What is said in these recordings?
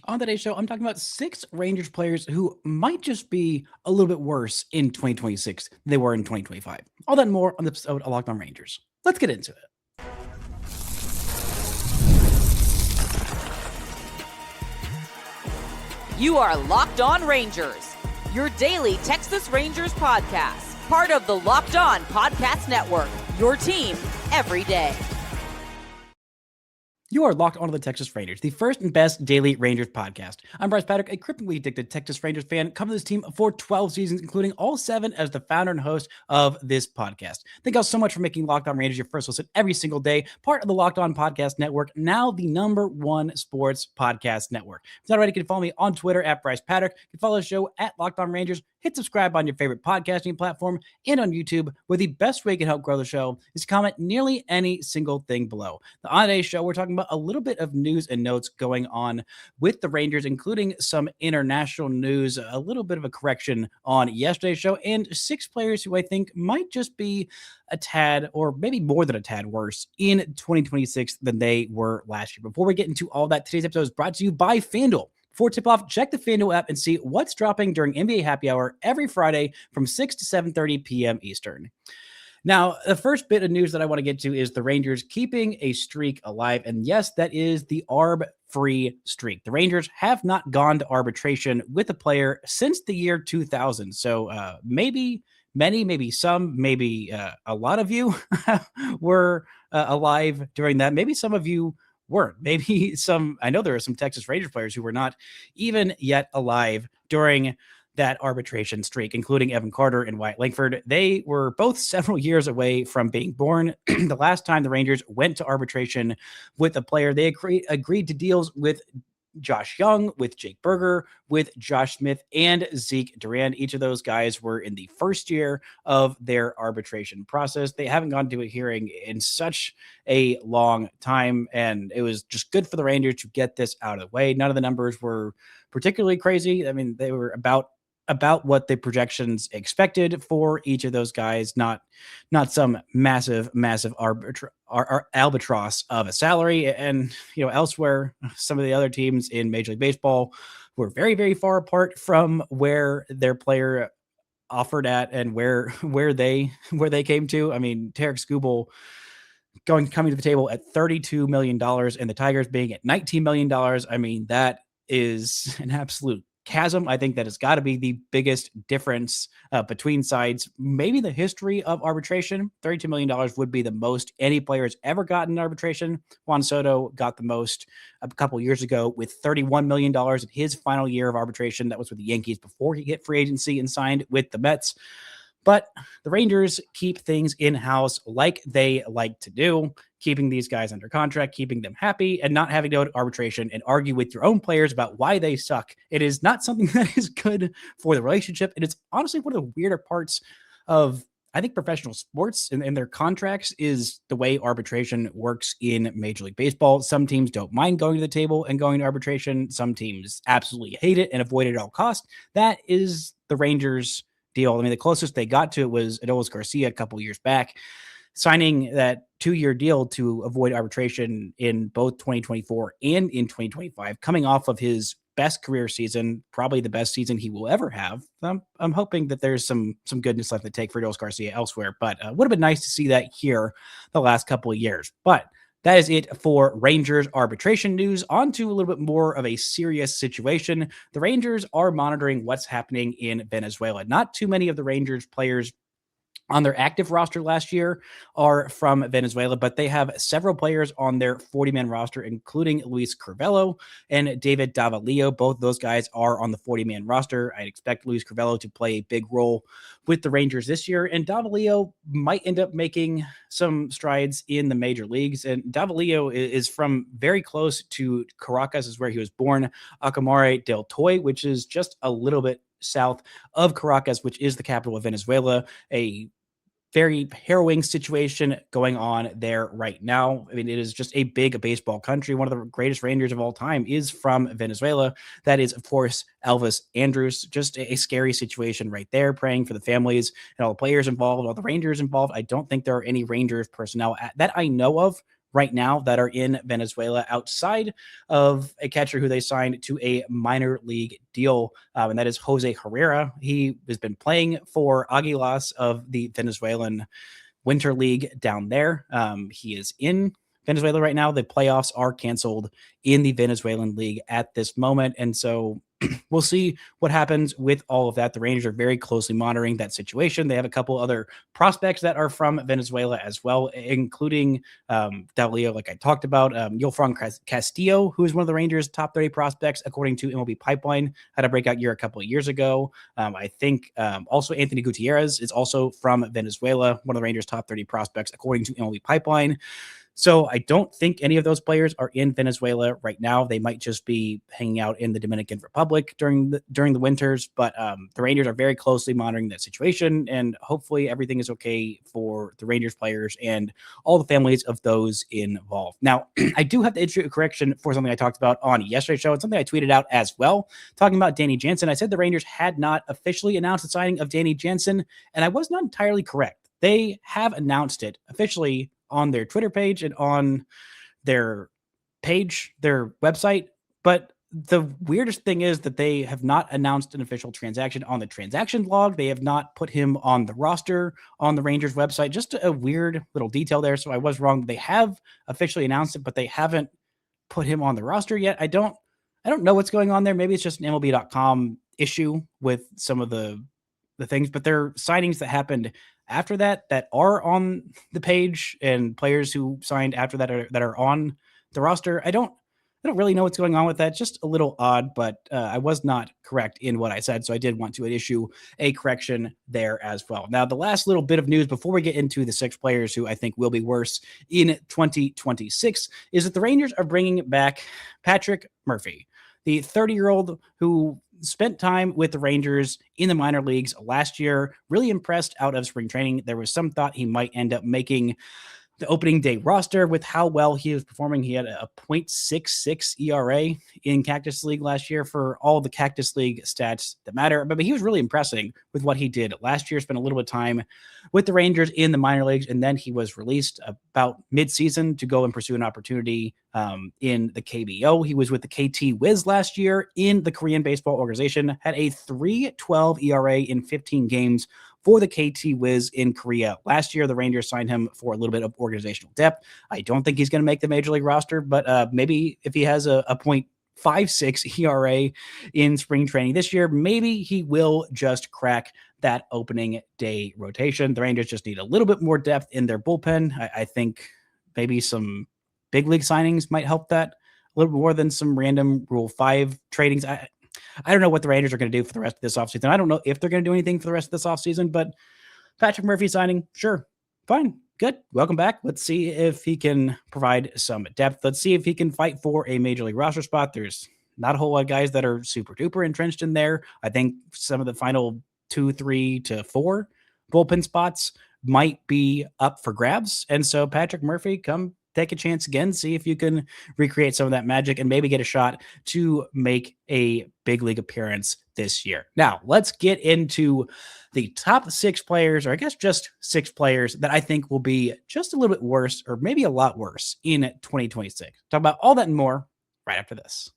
On today's show, I'm talking about 6 Rangers players who might just be a little bit worse in 2026 than they were in 2025. All that and more on the episode of Locked On Rangers. Let's get into it. You are Locked On Rangers, your daily Texas Rangers podcast, part of the Locked On Podcast Network, your team every day. You are locked onto the Texas Rangers, the first and best daily Rangers podcast. I'm Bryce Patrick, a cripplingly addicted Texas Rangers fan, covering this team for 12 seasons, including all 7 as the founder and host of this podcast. Thank y'all so much for making Locked On Rangers your first listen every single day, part of the Locked On Podcast Network, now the #1 sports podcast network. If you're not already, you can follow me on Twitter at Bryce Patrick. You can follow the show at Locked On Rangers. Hit subscribe on your favorite podcasting platform and on YouTube, where the best way you can help grow the show is to comment nearly any single thing below. On today's show, we're talking about a little bit of news and notes going on with the Rangers, including some international news, a little bit of a correction on yesterday's show, and 6 players who I think might just be a tad, or maybe more than a tad worse in 2026 than they were last year. Before we get into all that, today's episode is brought to you by FanDuel. Before tip-off, check the FanDuel app and see what's dropping during NBA Happy Hour every Friday from 6 to 7:30 p.m. Eastern. Now, the first bit of news that I want to get to is the Rangers keeping a streak alive. And yes, that is the ARB-free streak. The Rangers have not gone to arbitration with a player since the year 2000. So maybe many, maybe some, maybe a lot of you were alive during that. Maybe some of you weren't. Maybe some, I know there are some Texas Rangers players who were not even yet alive during that arbitration streak, including Evan Carter and Wyatt Langford. They were both several years away from being born. The last time the Rangers went to arbitration with a player, they agreed to deals with Josh Young, with Jake Berger, with Josh Smith, and Zeke Duran. Each of those guys were in the first year of their arbitration process. They haven't gone to a hearing in such a long time, and it was just good for the Rangers to get this out of the way. None of the numbers were particularly crazy. I mean, they were about what the projections expected for each of those guys, not some massive albatross of a salary. And elsewhere, some of the other teams in Major League Baseball were very, very far apart from where their player offered at and where they came to. I mean, Tarek Skubal coming to the table at $32 million and the Tigers being at $19 million. I mean, that is an absolute chasm. I think that has got to be the biggest difference between sides. Maybe the history of arbitration. $32 million would be the most any player has ever gotten in arbitration. Juan Soto got the most a couple years ago with $31 million in his final year of arbitration. That was with the Yankees before he hit free agency and signed with the Mets. But the Rangers keep things in-house like they like to do, keeping these guys under contract, keeping them happy, and not having to go to arbitration and argue with your own players about why they suck. It is not something that is good for the relationship. And it's honestly one of the weirder parts of, I think, professional sports and their contracts is the way arbitration works in Major League Baseball. Some teams don't mind going to the table and going to arbitration. Some teams absolutely hate it and avoid it at all costs. That is the Rangers' deal. I mean, the closest they got to it was Adolis Garcia a couple years back, signing that 2-year deal to avoid arbitration in both 2024 and in 2025, coming off of his best career season, probably the best season he will ever have. I'm hoping that there's some goodness left to take for Adolis Garcia elsewhere, but would have been nice to see that here the last couple of years. But that is it for Rangers arbitration news. On to a little bit more of a serious situation. The Rangers are monitoring what's happening in Venezuela. Not too many of the Rangers players on their active roster last year are from Venezuela, but they have several players on their 40-man roster, including Luis Curvelo and David Davalillo. Both those guys are on the 40-man roster. I'd expect Luis Curvelo to play a big role with the Rangers this year, and Davalillo might end up making some strides in the major leagues. And Davalillo is from very close to Caracas, is where he was born, Acamare del Toy, which is just a little bit south of Caracas, which is the capital of Venezuela. A very harrowing situation going on there right now. I mean, it is just a big baseball country. One of the greatest Rangers of all time is from Venezuela. That is, of course, Elvis Andrus. Just a scary situation right there. Praying for the families and all the players involved, all the Rangers involved. I don't think there are any Rangers personnel that I know of right now that are in Venezuela outside of a catcher who they signed to a minor league deal, and that is Jose Herrera. He has been playing for Águilas of the Venezuelan Winter League down there. He is in Venezuela right now. The playoffs are canceled in the Venezuelan league at this moment. And so we'll see what happens with all of that. The Rangers are very closely monitoring that situation. They have a couple other prospects that are from Venezuela as well, including Dalio, like I talked about, Yolfran Castillo, who is one of the Rangers' top 30 prospects, according to MLB Pipeline, had a breakout year a couple of years ago. I think also Anthony Gutierrez is also from Venezuela, one of the Rangers' top 30 prospects, according to MLB Pipeline. So I don't think any of those players are in Venezuela right now. They might just be hanging out in the Dominican Republic during the winters. But the Rangers are very closely monitoring that situation, and hopefully everything is okay for the Rangers players and all the families of those involved. Now, I do have to issue a correction for something I talked about on yesterday's show. It's something I tweeted out as well, talking about Danny Jansen. I said the Rangers had not officially announced the signing of Danny Jansen, and I was not entirely correct. They have announced it officially on their Twitter page and on their page, their website. But the weirdest thing is that they have not announced an official transaction on the transaction log. They have not put him on the roster on the Rangers website. Just a weird little detail there. So I was wrong. They have officially announced it, but they haven't put him on the roster yet. I don't know what's going on there. Maybe it's just an MLB.com issue with some of the things, but there are signings that happened after that are on the page, and players who signed after that are on the roster. I don't really know what's going on with that. Just a little odd, but I was not correct in what I said, so I did want to issue a correction there as well. Now, the last little bit of news before we get into the 6 players who I think will be worse in 2026 is that the Rangers are bringing back Patrick Murphy, the 30-year-old who spent time with the Rangers in the minor leagues last year, really impressed out of spring training. There was some thought he might end up making the opening day roster with how well he was performing. He had a .66 ERA in Cactus League last year for all the Cactus League stats that matter. But he was really impressing with what he did last year, spent a little bit of time with the Rangers in the minor leagues, and then he was released about mid-season to go and pursue an opportunity in the KBO. He was with the KT Wiz last year in the Korean Baseball Organization, had a 3.12 ERA in 15 games for the KT Wiz in Korea. Last year, the Rangers signed him for a little bit of organizational depth. I don't think he's going to make the Major League roster, but maybe if he has a .56 ERA in spring training this year, maybe he will just crack that opening day rotation. The Rangers just need a little bit more depth in their bullpen. I think maybe some big league signings might help that a little bit more than some random Rule 5 tradings. I don't know what the Rangers are going to do for the rest of this offseason. I don't know if they're going to do anything for the rest of this offseason, but Patrick Murphy signing, sure, fine, good. Welcome back. Let's see if he can provide some depth. Let's see if he can fight for a Major League roster spot. There's not a whole lot of guys that are super duper entrenched in there. I think some of the final 2, 3 to 4 bullpen spots might be up for grabs. And so Patrick Murphy, come take a chance again, see if you can recreate some of that magic and maybe get a shot to make a big league appearance this year. Now, let's get into the top 6 players, or I guess just 6 players that I think will be just a little bit worse, or maybe a lot worse in 2026. Talk about all that and more right after this.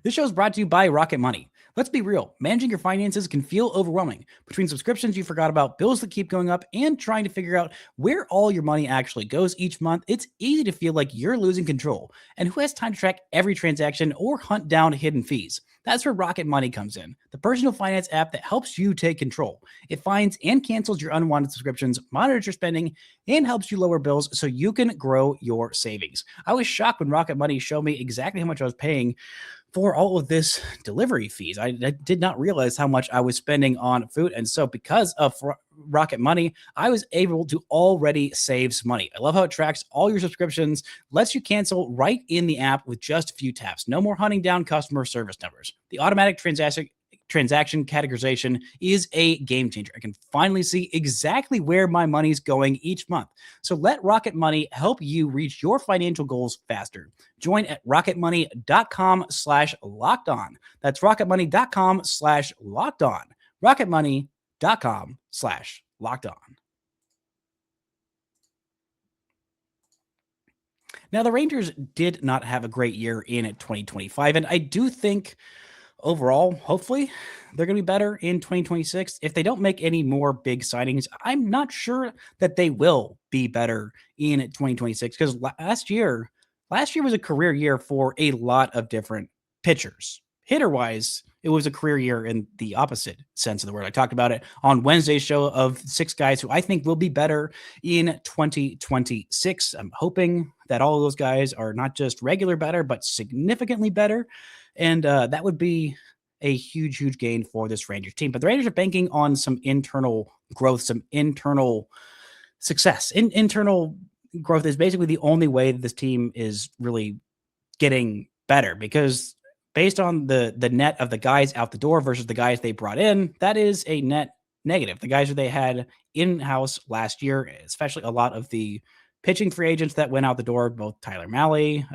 This show is brought to you by Rocket Money. Let's be real, managing your finances can feel overwhelming. Between subscriptions you forgot about, bills that keep going up, and trying to figure out where all your money actually goes each month, it's easy to feel like you're losing control. And who has time to track every transaction or hunt down hidden fees? That's where Rocket Money comes in, the personal finance app that helps you take control. It finds and cancels your unwanted subscriptions, monitors your spending, and helps you lower bills so you can grow your savings. I was shocked when Rocket Money showed me exactly how much I was paying for all of this delivery fees. I did not realize how much I was spending on food. And so because of Rocket Money, I was able to already save some money. I love how it tracks all your subscriptions, lets you cancel right in the app with just a few taps. No more hunting down customer service numbers. The automatic transaction categorization is a game changer. I can finally see exactly where my money's going each month. So let Rocket Money help you reach your financial goals faster. Join at rocketmoney.com/lockedon. That's rocketmoney.com/lockedon. rocketmoney.com/lockedon. Now, the Rangers did not have a great year in 2025, and I do think overall, hopefully, they're going to be better in 2026. If they don't make any more big signings, I'm not sure that they will be better in 2026 because last year was a career year for a lot of different pitchers. Hitter wise, it was a career year in the opposite sense of the word. I talked about it on Wednesday's show of 6 guys who I think will be better in 2026. I'm hoping that all of those guys are not just regular better, but significantly better. And that would be a huge, huge gain for this Rangers team. But the Rangers are banking on some internal growth, some internal success. Internal growth is basically the only way that this team is really getting better because based on the net of the guys out the door versus the guys they brought in, that is a net negative. The guys that they had in-house last year, especially a lot of the pitching free agents that went out the door, both Tyler Mahle,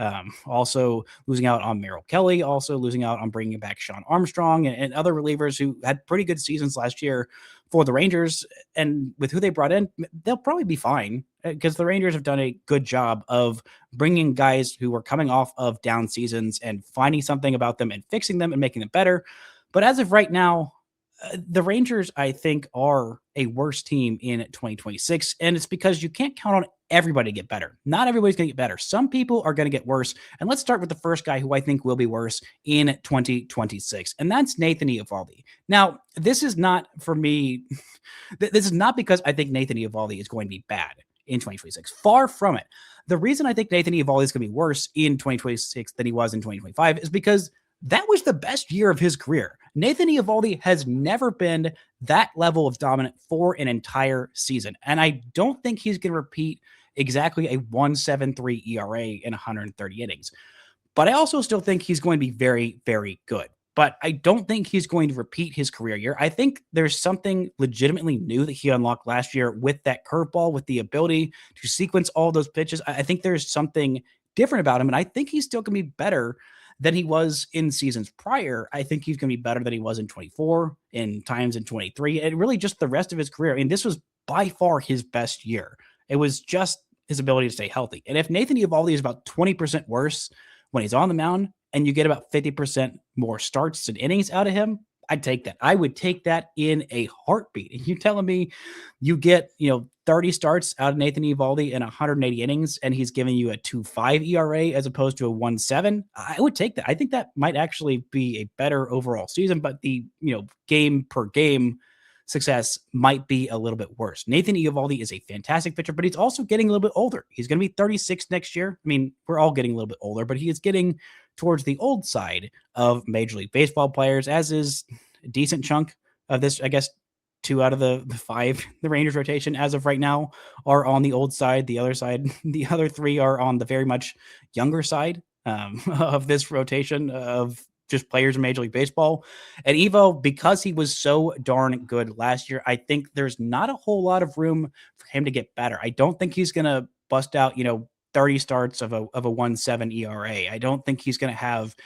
also losing out on Merrill Kelly, also losing out on bringing back Sean Armstrong and other relievers who had pretty good seasons last year for the Rangers. And with who they brought in, they'll probably be fine because the Rangers have done a good job of bringing guys who were coming off of down seasons and finding something about them and fixing them and making them better. But as of right now, the Rangers, I think, are a worse team in 2026. And it's because you can't count on everybody to get better. Not everybody's going to get better. Some people are going to get worse. And let's start with the first guy who I think will be worse in 2026. And that's Nathan Eovaldi. Now, this is not for me. This is not because I think Nathan Eovaldi is going to be bad in 2026. Far from it. The reason I think Nathan Eovaldi is going to be worse in 2026 than he was in 2025 is because that was the best year of his career. Nathan Eovaldi has never been that level of dominant for an entire season. And I don't think he's going to repeat exactly a 1.73 ERA in 130 innings. But I also still think he's going to be very, very good. But I don't think he's going to repeat his career year. I think there's something legitimately new that he unlocked last year with that curveball, with the ability to sequence all those pitches. I think there's something different about him. And I think he's still going to be better than he was in seasons prior. I think he's going to be better than he was in 24, in times in 23, and really just the rest of his career. I mean, this was by far his best year. It was just his ability to stay healthy. And if Nathan Eovaldi is about 20% worse when he's on the mound and you get about 50% more starts and innings out of him, I'd take that. I would take that in a heartbeat. And you're telling me you get, 30 starts out of Nathan Eovaldi in 180 innings, and he's giving you a 2.5 ERA as opposed to a 1.7. I would take that. I think that might actually be a better overall season, but the, game per game success might be a little bit worse. Nathan Eovaldi is a fantastic pitcher, but he's also getting a little bit older. He's going to be 36 next year. I mean, we're all getting a little bit older, but he is getting towards the old side of Major League Baseball players, as is a decent chunk of this, I guess. 2 out of the 5, the Rangers rotation as of right now are on the old side. The other 3 are on the very much younger side of this rotation of just players in Major League Baseball. And Evo, because he was so darn good last year, I think there's not a whole lot of room for him to get better. I don't think he's going to bust out, 30 starts of a 1.7 ERA. I don't think he's going to have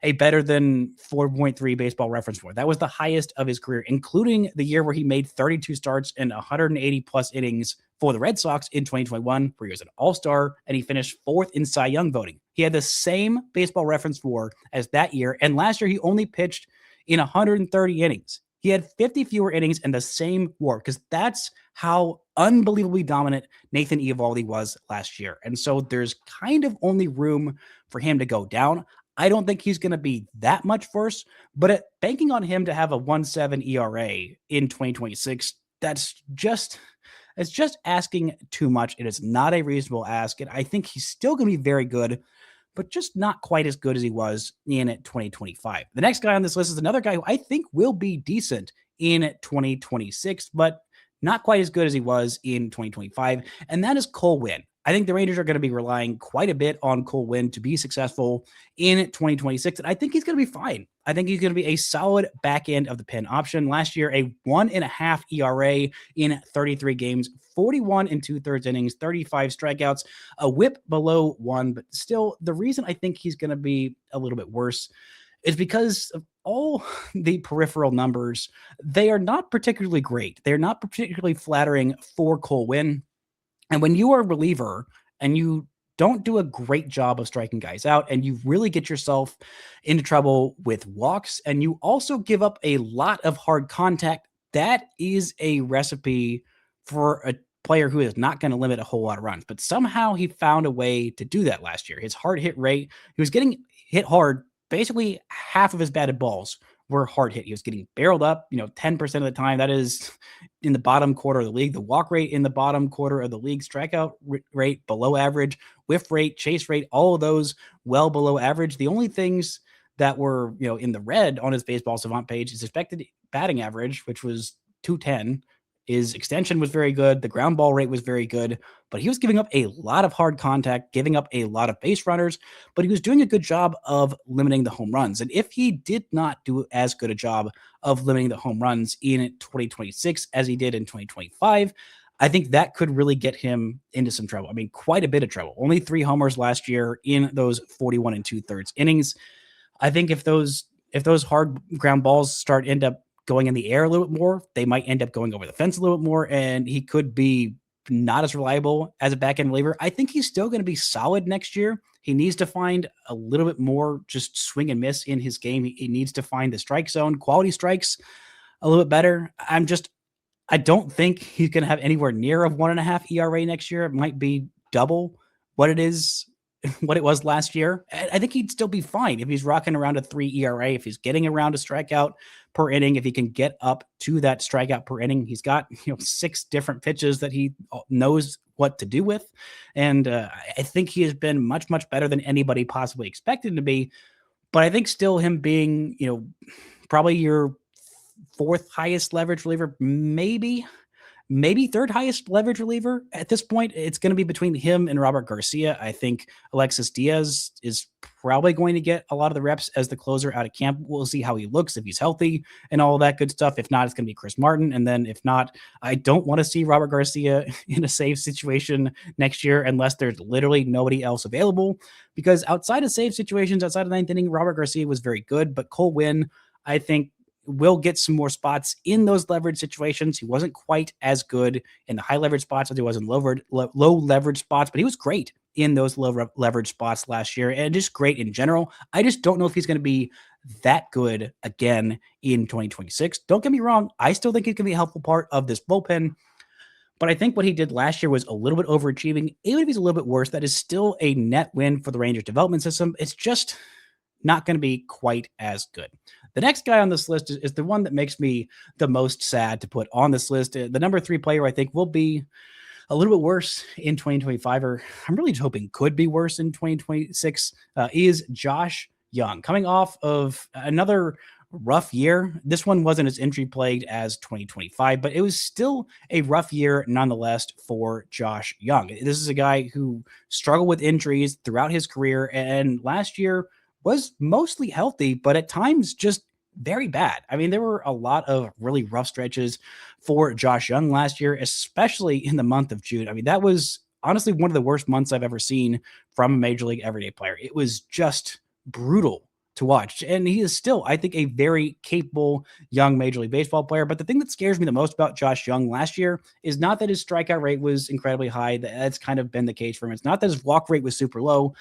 a better than 4.3 baseball reference for. That was the highest of his career, including the year where he made 32 starts and 180 plus innings for the Red Sox in 2021, where he was an all-star and he finished 4th in Cy Young voting. He had the same baseball reference for as that year. And last year he only pitched in 130 innings. He had 50 fewer innings and the same WAR, because that's how unbelievably dominant Nathan Eovaldi was last year. And so there's kind of only room for him to go down. I don't think he's going to be that much worse, but banking on him to have a 1.7 ERA in 2026, it's just asking too much. It is not a reasonable ask. And I think he's still going to be very good, but just not quite as good as he was in 2025. The next guy on this list is another guy who I think will be decent in 2026, but not quite as good as he was in 2025. And that is Cole Winn. I think the Rangers are going to be relying quite a bit on Cole Winn to be successful in 2026. And I think he's going to be fine. I think he's going to be a solid back end of the pen option. Last year, a 1.5 ERA in 33 games, 41 and 2/3 innings, 35 strikeouts, a whip below 1. But still, the reason I think he's going to be a little bit worse is because of all the peripheral numbers. They are not particularly great. They're not particularly flattering for Cole Winn. And when you are a reliever and you don't do a great job of striking guys out, and you really get yourself into trouble with walks, and you also give up a lot of hard contact. That is a recipe for a player who is not going to limit a whole lot of runs, but somehow he found a way to do that last year. His hard hit rate, he was getting hit hard. Basically, half of his batted balls were hard hit. He was getting barreled up, 10% of the time. That is in the bottom quarter of the league. The walk rate in the bottom quarter of the league, strikeout rate below average, whiff rate, chase rate, all of those well below average. The only things that were, in the red on his baseball savant page is expected batting average, which was 210. His extension was very good. The ground ball rate was very good, but he was giving up a lot of hard contact, giving up a lot of base runners, but he was doing a good job of limiting the home runs. And if he did not do as good a job of limiting the home runs in 2026 as he did in 2025, I think that could really get him into some trouble. I mean, quite a bit of trouble. Only 3 homers last year in those 41 2/3 innings. I think if those hard ground balls end up going in the air a little bit more, they might end up going over the fence a little bit more, and he could be not as reliable as a back end reliever. I think he's still going to be solid next year. He needs to find a little bit more just swing and miss in his game. He needs to find the strike zone, quality strikes a little bit better. I don't think he's going to have anywhere near a 1.5 ERA next year. It might be double what it was last year. I think he'd still be fine if he's rocking around a 3 ERA, if he's getting around a strikeout per inning, if he can get up to that strikeout per inning. He's got 6 different pitches that he knows what to do with. And I think he has been much, much better than anybody possibly expected him to be. But I think still him being, probably your 4th highest leverage reliever, maybe 3rd highest leverage reliever at this point. It's going to be between him and Robert Garcia. I think Alexis Diaz is probably going to get a lot of the reps as the closer out of camp. We'll see how he looks, if he's healthy and all that good stuff. If not, it's going to be Chris Martin. And then if not, I don't want to see Robert Garcia in a save situation next year unless there's literally nobody else available, because outside of save situations, outside of 9th inning, Robert Garcia was very good, but Cole Winn, I think, will get some more spots in those leverage situations. He wasn't quite as good in the high leverage spots as he was in low leverage spots, but he was great in those low leverage spots last year, and just great in general. I just don't know if he's going to be that good again in 2026. Don't get me wrong. I still think he's going to be a helpful part of this bullpen, but I think what he did last year was a little bit overachieving. Even if he's a little bit worse, that is still a net win for the Rangers development system. It's just not going to be quite as good. The next guy on this list is the one that makes me the most sad to put on this list. The number 3 player I think will be a little bit worse in 2025, or I'm really just hoping could be worse in 2026, is Josh Young. Coming off of another rough year. This one wasn't as injury plagued as 2025, but it was still a rough year nonetheless for Josh Young. This is a guy who struggled with injuries throughout his career, and last year was mostly healthy, but at times just very bad. I mean, there were a lot of really rough stretches for Josh Young last year, especially in the month of June. I mean, that was honestly one of the worst months I've ever seen from a major league everyday player. It was just brutal to watch. And he is still, I think, a very capable young Major League Baseball player. But the thing that scares me the most about Josh Young last year is not that his strikeout rate was incredibly high. That's kind of been the case for him. It's not that his walk rate was super low.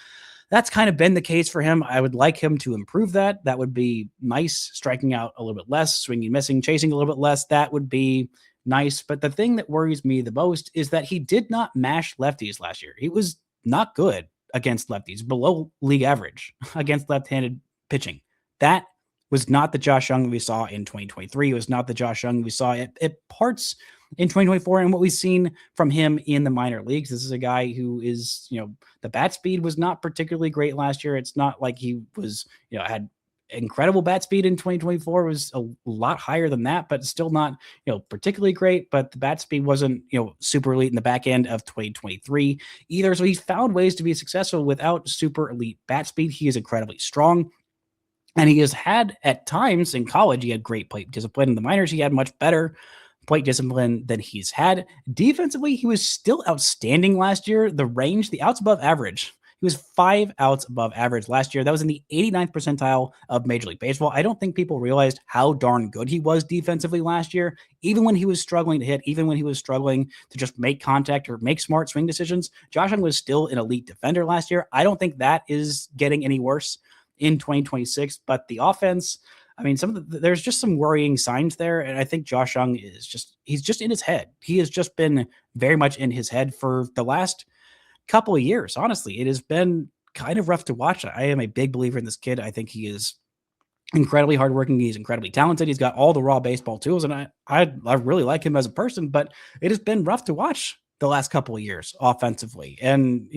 That's kind of been the case for him. I would like him to improve that. That would be nice. Striking out a little bit less, swinging, missing, chasing a little bit less. That would be nice. But the thing that worries me the most is that he did not mash lefties last year. He was not good against lefties, below league average against left-handed pitching. That was not the Josh Young we saw in 2023. It was not the Josh Young we saw at parts in 2024 and what we've seen from him in the minor leagues. This is a guy who is, the bat speed was not particularly great last year. It's not like he was, had incredible bat speed in 2024. It was a lot higher than that, but still not, particularly great. But the bat speed wasn't, super elite in the back end of 2023 either. So he's found ways to be successful without super elite bat speed. He is incredibly strong. And he has had, at times in college, he had great plate discipline. In the minors, he had much better plate discipline than he's had. Defensively, he was still outstanding last year. The range, the outs above average He was 5 outs above average last year. That was in the 89th percentile of Major League Baseball. I don't think people realized how darn good he was defensively last year. Even when he was struggling to hit, even when he was struggling to just make contact or make smart swing decisions, Josh Young was still an elite defender last year. I don't think that is getting any worse in 2026, but the offense, I mean, there's just some worrying signs there. And I think Josh Young he's just in his head. He has just been very much in his head for the last couple of years. Honestly, it has been kind of rough to watch. I am a big believer in this kid. I think he is incredibly hardworking. He's incredibly talented. He's got all the raw baseball tools, and I really like him as a person, but it has been rough to watch the last couple of years offensively. And,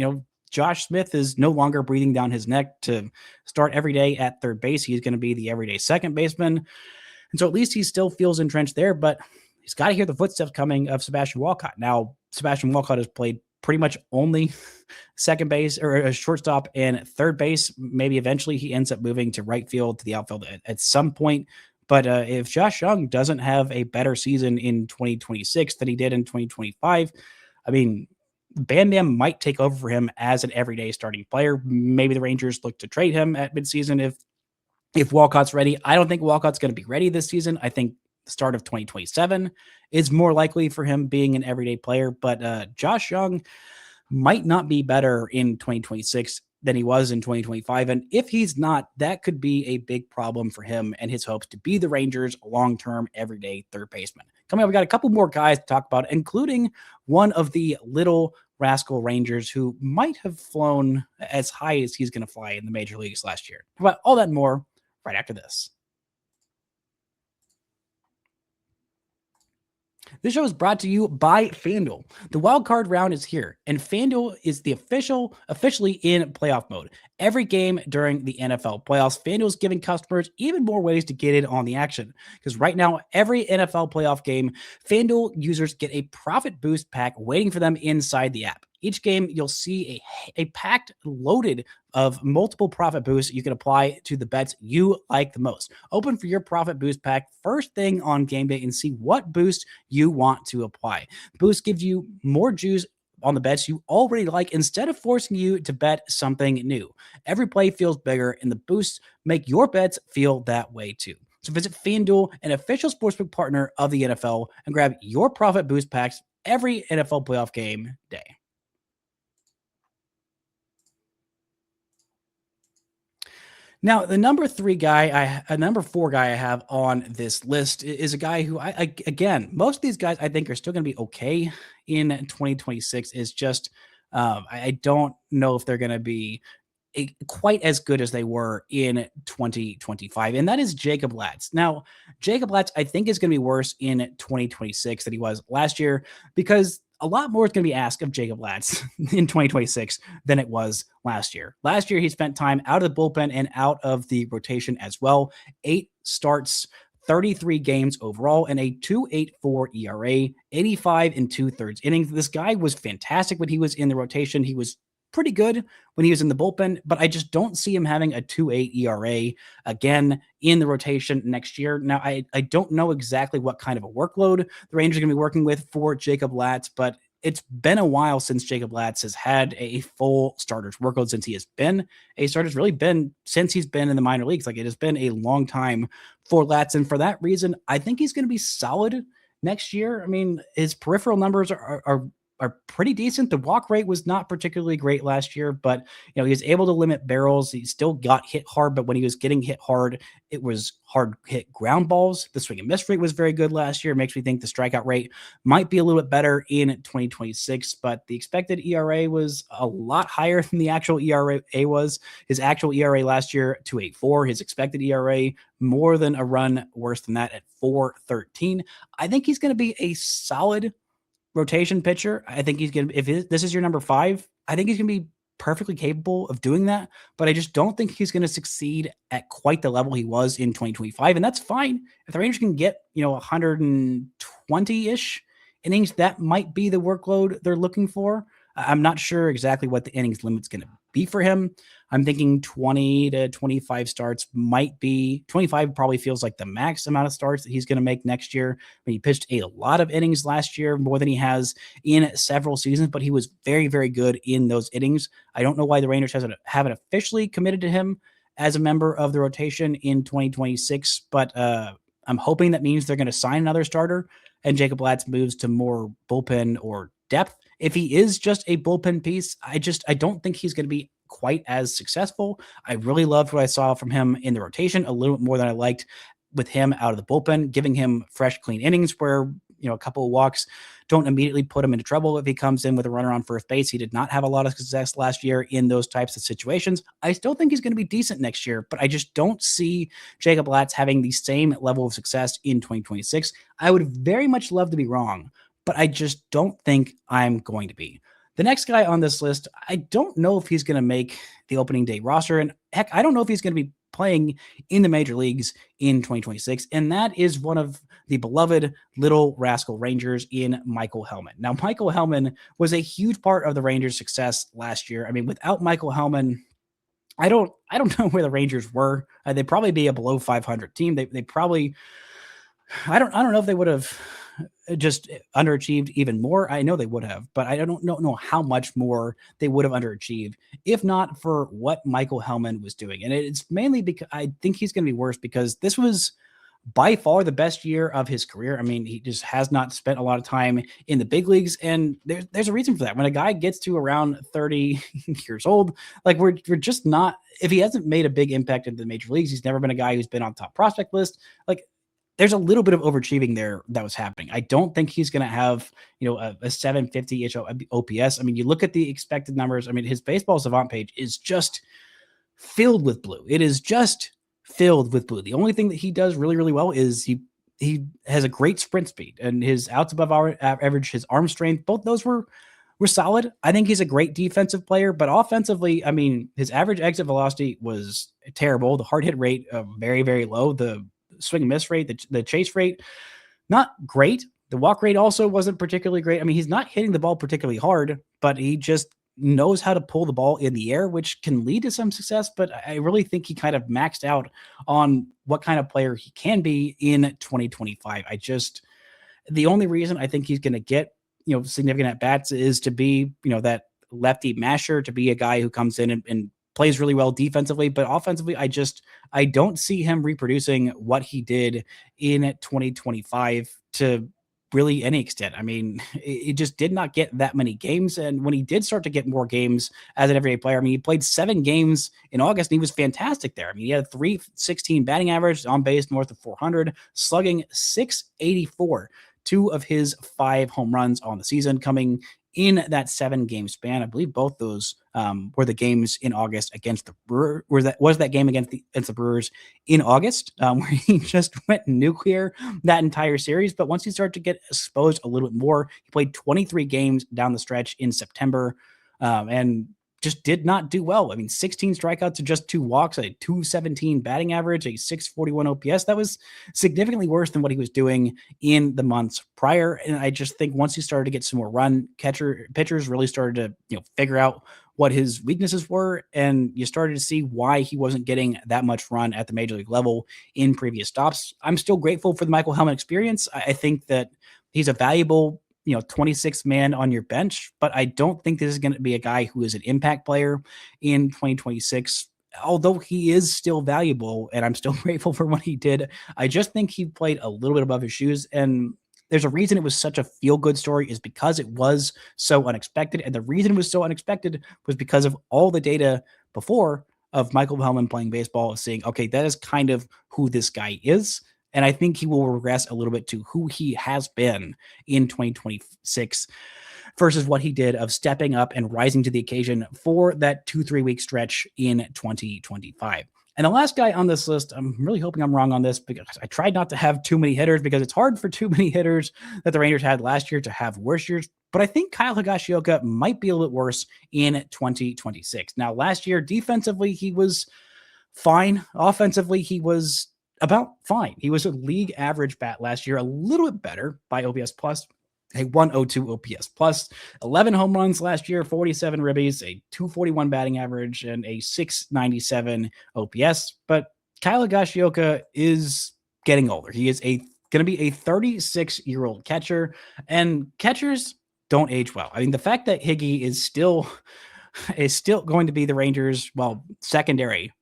Josh Smith is no longer breathing down his neck to start every day at third base. He's going to be the everyday second baseman. And so at least he still feels entrenched there, but he's got to hear the footsteps coming of Sebastian Walcott. Now, Sebastian Walcott has played pretty much only second base or a shortstop and third base. Maybe eventually he ends up moving to right field, to the outfield at some point. But if Josh Young doesn't have a better season in 2026 than he did in 2025, I mean, Bam Bam might take over for him as an everyday starting player. Maybe the Rangers look to trade him at midseason if Walcott's ready. I don't think Walcott's going to be ready this season. I think the start of 2027 is more likely for him being an everyday player. But Josh Young might not be better in 2026 than he was in 2025. And if he's not, that could be a big problem for him and his hopes to be the Rangers' long-term everyday third baseman. Coming up, we got a couple more guys to talk about, including one of the little rascal Rangers who might have flown as high as he's going to fly in the major leagues last year. But all that and more right after this. This show is brought to you by FanDuel. The wild card round is here, and FanDuel is the officially in playoff mode. Every game during the NFL playoffs, FanDuel is giving customers even more ways to get in on the action. Because right now, every NFL playoff game, FanDuel users get a profit boost pack waiting for them inside the app. Each game, you'll see a packed loaded of multiple profit boosts you can apply to the bets you like the most. Open for your profit boost pack first thing on game day and see what boost you want to apply. The boost gives you more juice on the bets you already like instead of forcing you to bet something new. Every play feels bigger, and the boosts make your bets feel that way too. So visit FanDuel, an official sportsbook partner of the NFL, and grab your profit boost packs every NFL playoff game day. Now, the number 4 guy I have on this list is a guy who again, most of these guys I think are still going to be okay in 2026. Is just I don't know if they're going to be quite as good as they were in 2025, and that is Jacob Latz. Now, Jacob Latz I think is going to be worse in 2026 than he was last year because a lot more is going to be asked of Jacob Latz in 2026 than it was last year. Last year, he spent time out of the bullpen and out of the rotation as well. 8 starts, 33 games overall, and a 2.84 ERA, 85 and 2/3 innings. This guy was fantastic when he was in the rotation. He was pretty good when he was in the bullpen, but I just don't see him having a 2.8 ERA again in the rotation next year. Now, I don't know exactly what kind of a workload the Rangers are going to be working with for Jacob Latz, but it's been a while since Jacob Latz has had a full starter's workload since he has been a starter. It's really been since he's been in the minor leagues. Like, it has been a long time for Latz, and for that reason, I think he's going to be solid next year. I mean, his peripheral numbers are pretty decent. The walk rate was not particularly great last year, but he was able to limit barrels. He still got hit hard, but when he was getting hit hard, it was hard hit ground balls. The swing and miss rate was very good last year. It makes me think the strikeout rate might be a little bit better in 2026, but the expected ERA was a lot higher than the actual ERA was. His actual ERA last year, 2.84. His expected ERA more than a run worse than that at 4.13. I think he's going to be a solid rotation pitcher. I think he's going to, if this is your number 5, I think he's going to be perfectly capable of doing that, but I just don't think he's going to succeed at quite the level he was in 2025. And that's fine. If the Rangers can get, 120-ish innings, that might be the workload they're looking for. I'm not sure exactly what the innings limit's going to be for him. I'm thinking 20 to 25 starts might be 25, probably feels like the max amount of starts that he's going to make next year. I mean, he pitched a lot of innings last year, more than he has in several seasons, but he was very, very good in those innings. I don't know why the Rangers haven't officially committed to him as a member of the rotation in 2026, but I'm hoping that means they're going to sign another starter and Jacob Latz moves to more bullpen or depth. If he is just a bullpen piece, I don't think he's going to be quite as successful. I really loved what I saw from him in the rotation, a little bit more than I liked with him out of the bullpen, giving him fresh, clean innings where, a couple of walks don't immediately put him into trouble if he comes in with a runner on first base. He did not have a lot of success last year in those types of situations. I still think he's going to be decent next year, but I just don't see Jacob Latz having the same level of success in 2026. I would very much love to be wrong, but I just don't think I'm going to be. The next guy on this list, I don't know if he's going to make the opening day roster. And heck, I don't know if he's going to be playing in the major leagues in 2026. And that is one of the beloved Little Rascal Rangers in Michael Hellman. Now, Michael Hellman was a huge part of the Rangers' success last year. I mean, without Michael Hellman, I don't know where the Rangers were. They'd probably be a below 500 team. They probably, I don't know if they would have just underachieved even more. I know they would have, but I don't know how much more they would have underachieved if not for what Michael Hellman was doing. And it's mainly because I think he's going to be worse because this was by far the best year of his career. I mean, he just has not spent a lot of time in the big leagues, and there's a reason for that. When a guy gets to around 30 years old, like we're just not, if he hasn't made a big impact in the major leagues, he's never been a guy who's been on top prospect list. Like, there's a little bit of overachieving there that was happening. I don't think he's going to have, a 750-ish OPS. I mean, you look at the expected numbers. I mean, his baseball savant page is just filled with blue. It is just filled with blue. The only thing that he does really, really well is he has a great sprint speed, and his outs above average, his arm strength, both those were solid. I think he's a great defensive player, but offensively, I mean, his average exit velocity was terrible. The hard hit rate, very, very low. The swing and miss rate, the chase rate, not great. The walk rate also wasn't particularly great. I mean, he's not hitting the ball particularly hard, but he just knows how to pull the ball in the air, which can lead to some success. But I really think he kind of maxed out on what kind of player he can be in 2025. The only reason I think he's going to get, significant at bats is to be, that lefty masher, to be a guy who comes in and plays really well defensively, but offensively, I don't see him reproducing what he did in 2025 to really any extent. I mean, it just did not get that many games. And when he did start to get more games as an everyday player, I mean, he played 7 games in August and he was fantastic there. I mean, he had a 316 batting average, on base north of 400, slugging 684, 2 of his 5 home runs on the season coming in that 7-game span. I believe both those were the games in August against the Brewers. Was that game against the Brewers in August, where he just went nuclear that entire series. But once he started to get exposed a little bit more, he played 23 games down the stretch in September, and just did not do well. I mean, 16 strikeouts to just 2 walks, a 217 batting average, a 641 OPS. That was significantly worse than what he was doing in the months prior. And I just think once he started to get some more run, pitchers really started to, figure out what his weaknesses were. And you started to see why he wasn't getting that much run at the major league level in previous stops. I'm still grateful for the Michael Hellman experience. I think that he's a valuable 26th man on your bench, but I don't think this is going to be a guy who is an impact player in 2026, although he is still valuable and I'm still grateful for what he did. I just think he played a little bit above his shoes, and there's a reason it was such a feel-good story is because it was so unexpected, and the reason it was so unexpected was because of all the data before of Michael Hellman playing baseball, saying, okay, that is kind of who this guy is. And I think he will regress a little bit to who he has been in 2026 versus what he did of stepping up and rising to the occasion for that 2-3 week stretch in 2025. And the last guy on this list, I'm really hoping I'm wrong on this because I tried not to have too many hitters because it's hard for too many hitters that the Rangers had last year to have worse years. But I think Kyle Higashioka might be a little bit worse in 2026. Now, last year, defensively, he was fine. Offensively, he was about fine. He was a league average bat last year, a little bit better by OPS plus a 102 OPS plus, 11 home runs last year, 47 ribbies, a 241 batting average, and a 697 OPS. But Kyle Higashioka is getting older. He is going to be a 36-year-old catcher, and catchers don't age well. I mean, the fact that Higgy is still going to be the Rangers' secondary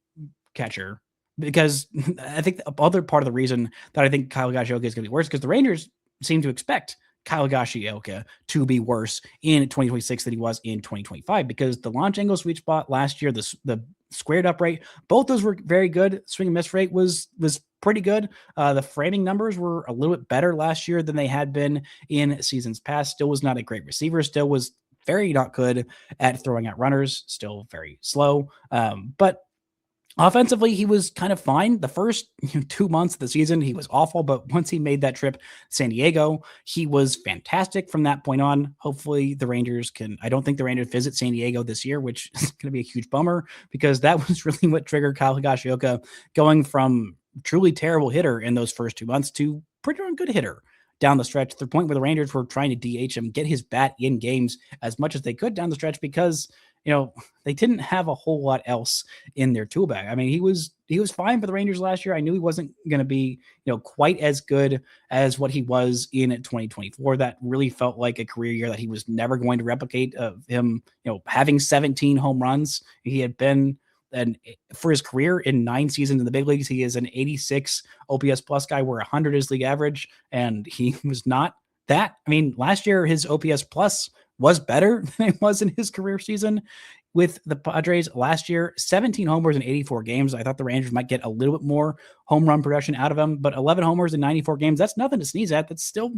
catcher, because I think the other part of the reason that I think Kyle Higashioka is going to be worse because the Rangers seem to expect Kyle Higashioka to be worse in 2026 than he was in 2025, because the launch angle sweet spot last year, the squared up rate, both those were very good. Swing and miss rate was pretty good. The framing numbers were a little bit better last year than they had been in seasons past. Still was not a great receiver. Still was very not good at throwing out runners. Still very slow. But offensively, he was kind of fine. The first 2 months of the season, he was awful. But once he made that trip to San Diego, he was fantastic from that point on. Hopefully the Rangers I don't think the Rangers visit San Diego this year, which is going to be a huge bummer, because that was really what triggered Kyle Higashioka going from truly terrible hitter in those first 2 months to pretty darn good hitter down the stretch, to the point where the Rangers were trying to DH him, get his bat in games as much as they could down the stretch, because they didn't have a whole lot else in their tool bag. I mean, he was fine for the Rangers last year. I knew he wasn't going to be, quite as good as what he was in 2024. That really felt like a career year that he was never going to replicate, of him, having 17 home runs. He had been, and for his career in 9 seasons in the big leagues, he is an 86 OPS plus guy, where 100 is league average, and he was not that. I mean, last year his OPS plus was better than it was in his career season with the Padres last year. 17 homers in 84 games. I thought the Rangers might get a little bit more home run production out of him, but 11 homers in 94 games, that's nothing to sneeze at. That's still,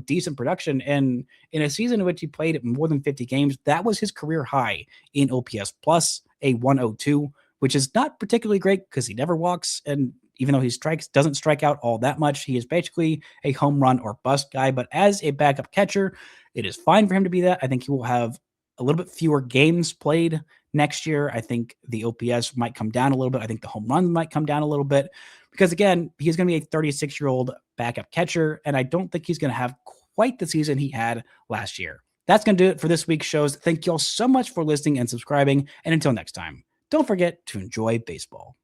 decent production. And in a season in which he played more than 50 games, that was his career high in OPS plus, a 102, which is not particularly great because he never walks. And even though he doesn't strike out all that much, he is basically a home run or bust guy. But as a backup catcher, it is fine for him to be that. I think he will have a little bit fewer games played next year. I think the OPS might come down a little bit. I think the home run might come down a little bit, because again, he's going to be a 36-year-old backup catcher, and I don't think he's going to have quite the season he had last year. That's going to do it for this week's shows. Thank you all so much for listening and subscribing. And until next time, don't forget to enjoy baseball.